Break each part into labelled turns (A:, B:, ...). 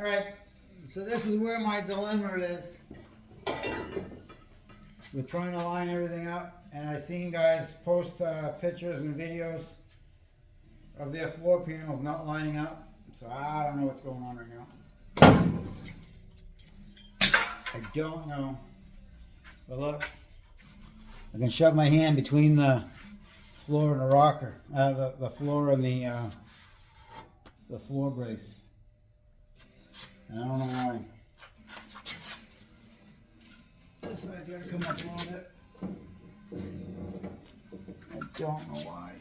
A: Alright, so this is where my dilemma is. We're trying to line everything up, and I've seen guys post pictures and videos of their floor panels not lining up. So I don't know what's going on right now. I don't know. But look, I can shove my hand between the floor and the rocker, the floor and the floor brace. I don't know why. This side's got to come up a little bit. I don't know why.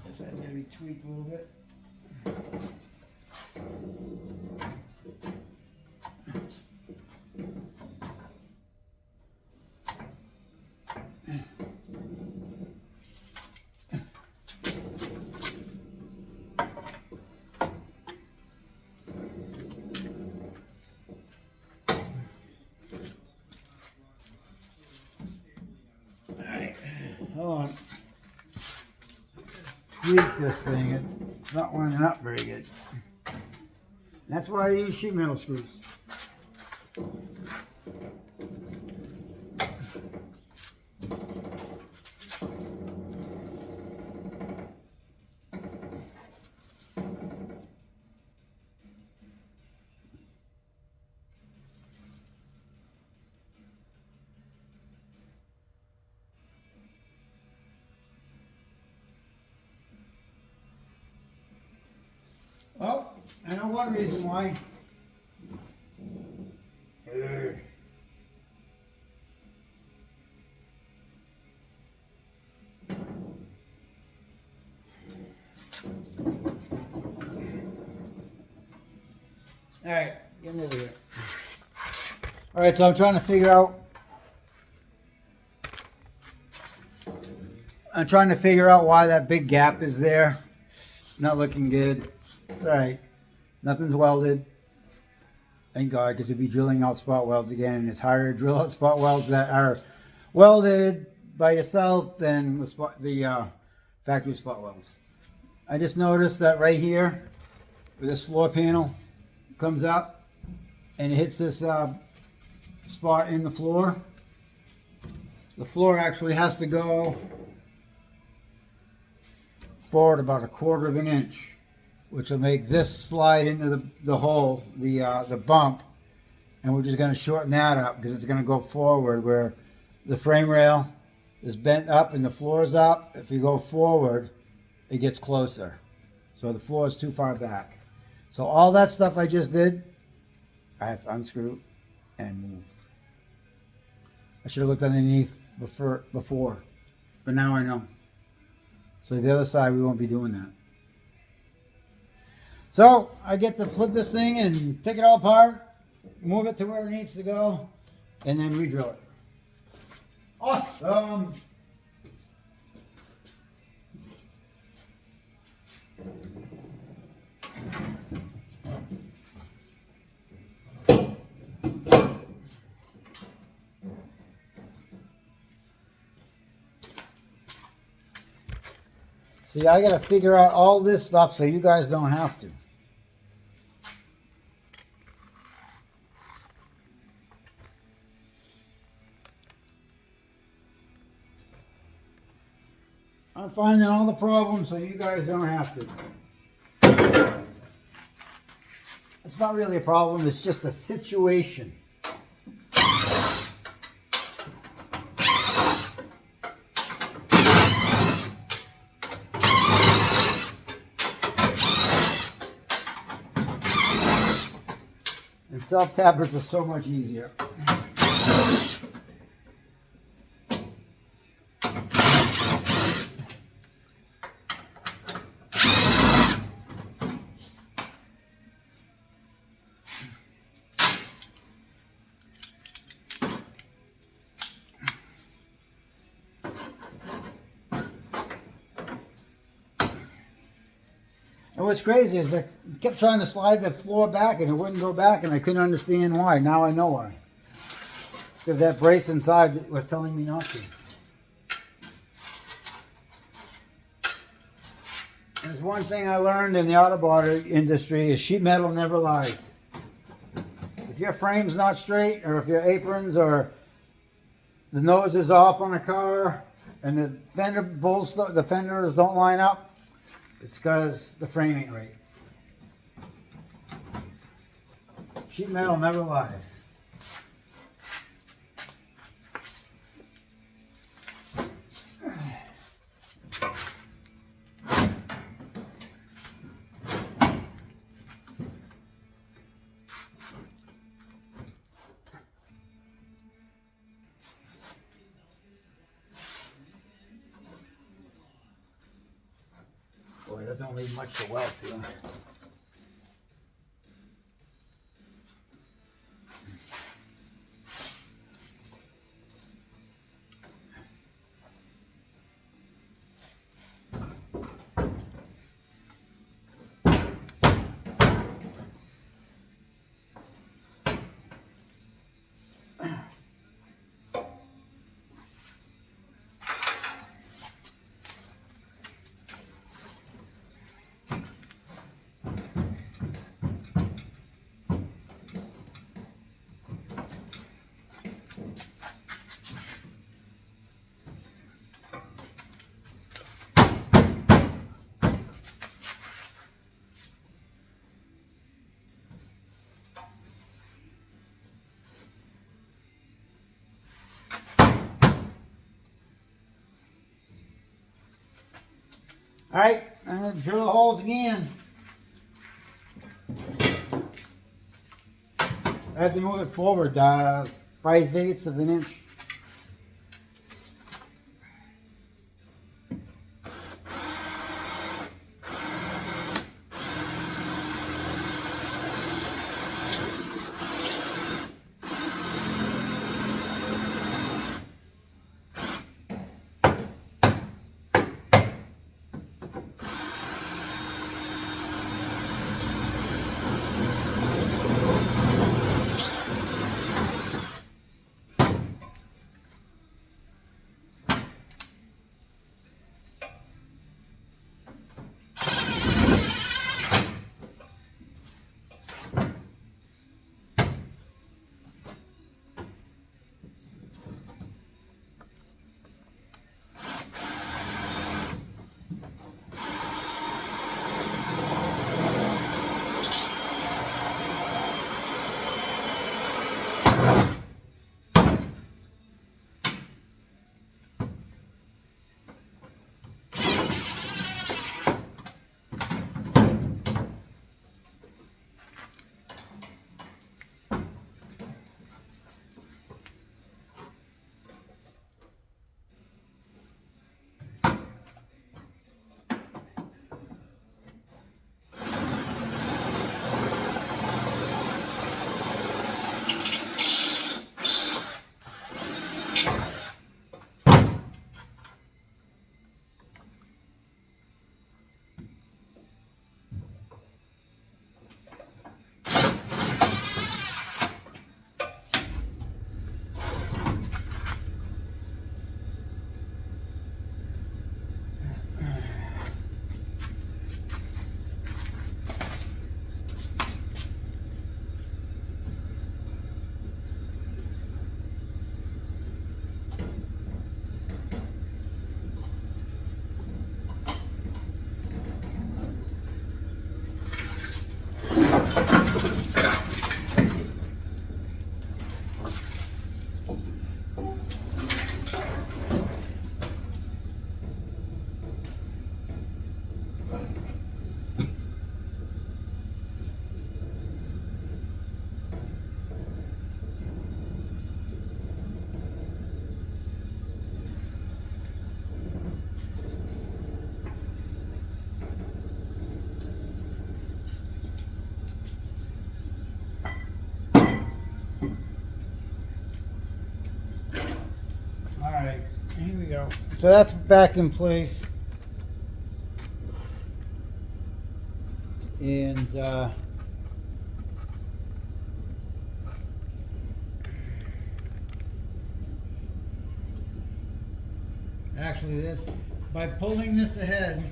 A: This side's got to be tweaked a little bit. Hold on. Tweak this thing. It's not lining up very good. That's why I use sheet metal screws. Well, I know one reason why. Alright, get me over here. Alright, so I'm trying to figure out why that big gap is there. Not looking good. It's alright. Nothing's welded. Thank God, because you'll be drilling out spot welds again, and it's harder to drill out spot welds that are welded by yourself than the factory spot welds. I just noticed that right here, where this floor panel comes up and it hits this spot in the floor actually has to go forward about 1/4 of an inch, which will make this slide into the hole, the bump, and we're just going to shorten that up because it's going to go forward where the frame rail is bent up and the floor is up. If you go forward, it gets closer. So the floor is too far back. So all that stuff I just did, I had to unscrew and move. I should have looked underneath before, but now I know. So the other side, we won't be doing that. So I get to flip this thing and take it all apart, move it to where it needs to go, and then re-drill it. Awesome! See, I got to figure out all this stuff so you guys don't have to. I'm finding all the problems so you guys don't have to. It's not really a problem, it's just a situation. And self-tappers are so much easier. And what's crazy is I kept trying to slide the floor back and it wouldn't go back, and I couldn't understand why. Now I know why. because that brace inside was telling me not to. There's one thing I learned in the auto body industry is sheet metal never lies. If your frame's not straight, or if your aprons or the nose is off on a car and the fender bolts, the fenders don't line up, it's because the frame ain't right. Sheet metal never lies. Boy, that don't leave much to weld to. All right, I'm going to drill the holes again. I have to move it forward 5/8 of an inch. Here we go. So that's back in place. And actually this, by pulling this ahead,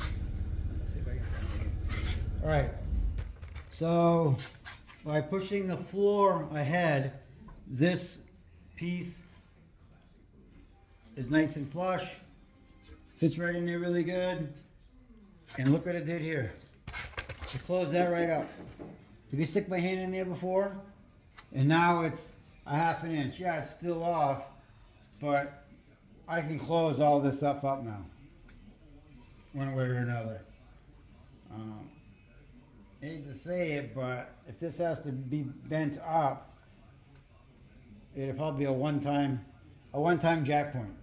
A: let's see if I can find it. All right, so by pushing the floor ahead, this piece is nice and flush, fits right in there really good, and look what it did here. To close that right up. Did you stick my hand in there before? And now it's a 1/2 inch. Yeah, it's still off, but I can close all this stuff up now, one way or another. Hate to say it, but if this has to be bent up, it'll probably be a one-time jack point.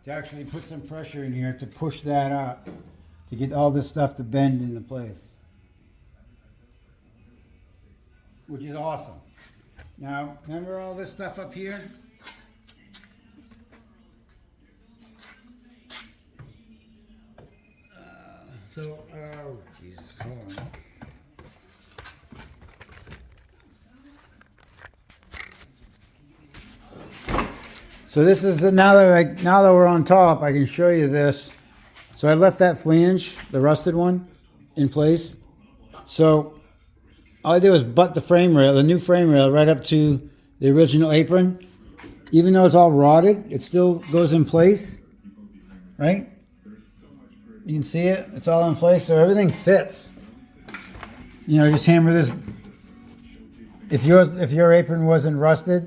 A: To actually put some pressure in here to push that up, to get all this stuff to bend into place. Which is awesome. Now, remember all this stuff up here? Oh, jeez, hold on. So this is now that we're on top, I can show you this. So I left that flange, the rusted one, in place. So all I did was butt the frame rail, the new frame rail, right up to the original apron. Even though it's all rotted, it still goes in place, right? You can see it, it's all in place, so everything fits. You know, just hammer this. If your apron wasn't rusted,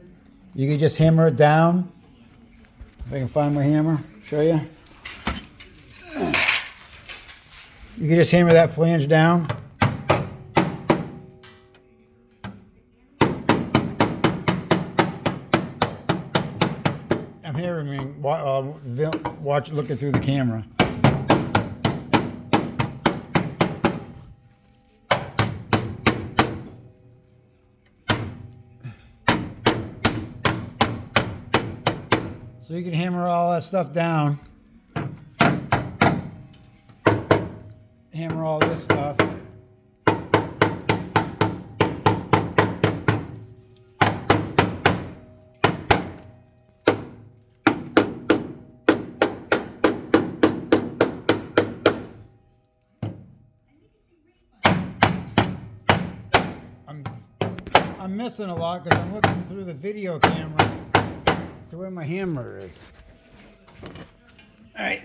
A: you could just hammer it down. If I can find my hammer, show you. You can just hammer that flange down. I'm hearing watch looking through the camera. So you can hammer all that stuff down. Hammer all this stuff. I'm missing a lot because I'm looking through the video camera to where my hammer is. All right,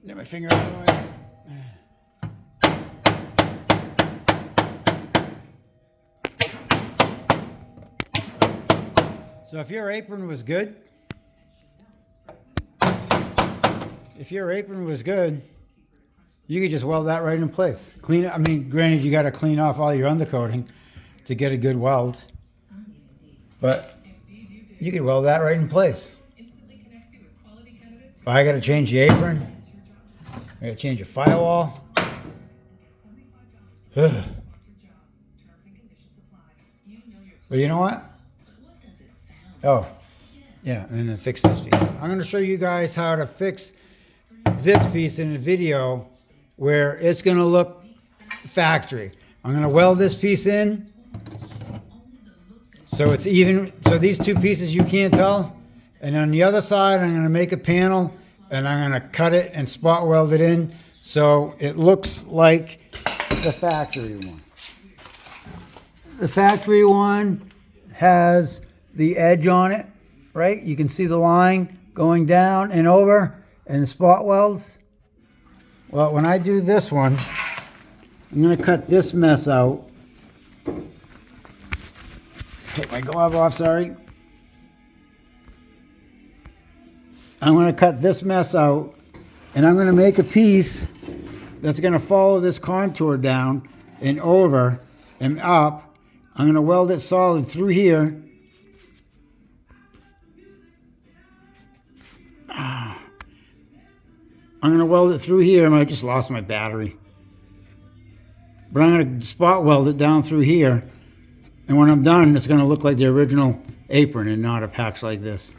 A: get my finger out of the way. So if your apron was good, you could just weld that right in place. Clean it. I mean, granted, you got to clean off all your undercoating to get a good weld, but you could weld that right in place. But I got to change the apron. I got to change the firewall. But you know what? Oh, yeah, and then fix this piece. I'm going to show you guys how to fix this piece in a video where it's going to look factory. I'm going to weld this piece in so it's even. So these two pieces you can't tell. And on the other side, I'm going to make a panel and I'm going to cut it and spot weld it in so it looks like the factory one. The factory one has the edge on it, right? You can see the line going down and over and the spot welds. Well, when I do this one, I'm going to cut this mess out. Take my glove off, sorry. I'm going to cut this mess out and I'm going to make a piece that's going to follow this contour down and over and up. I'm going to weld it solid through here. I'm going to weld it through here. I just lost my battery. But I'm going to spot weld it down through here. And when I'm done, it's going to look like the original apron and not a patch like this.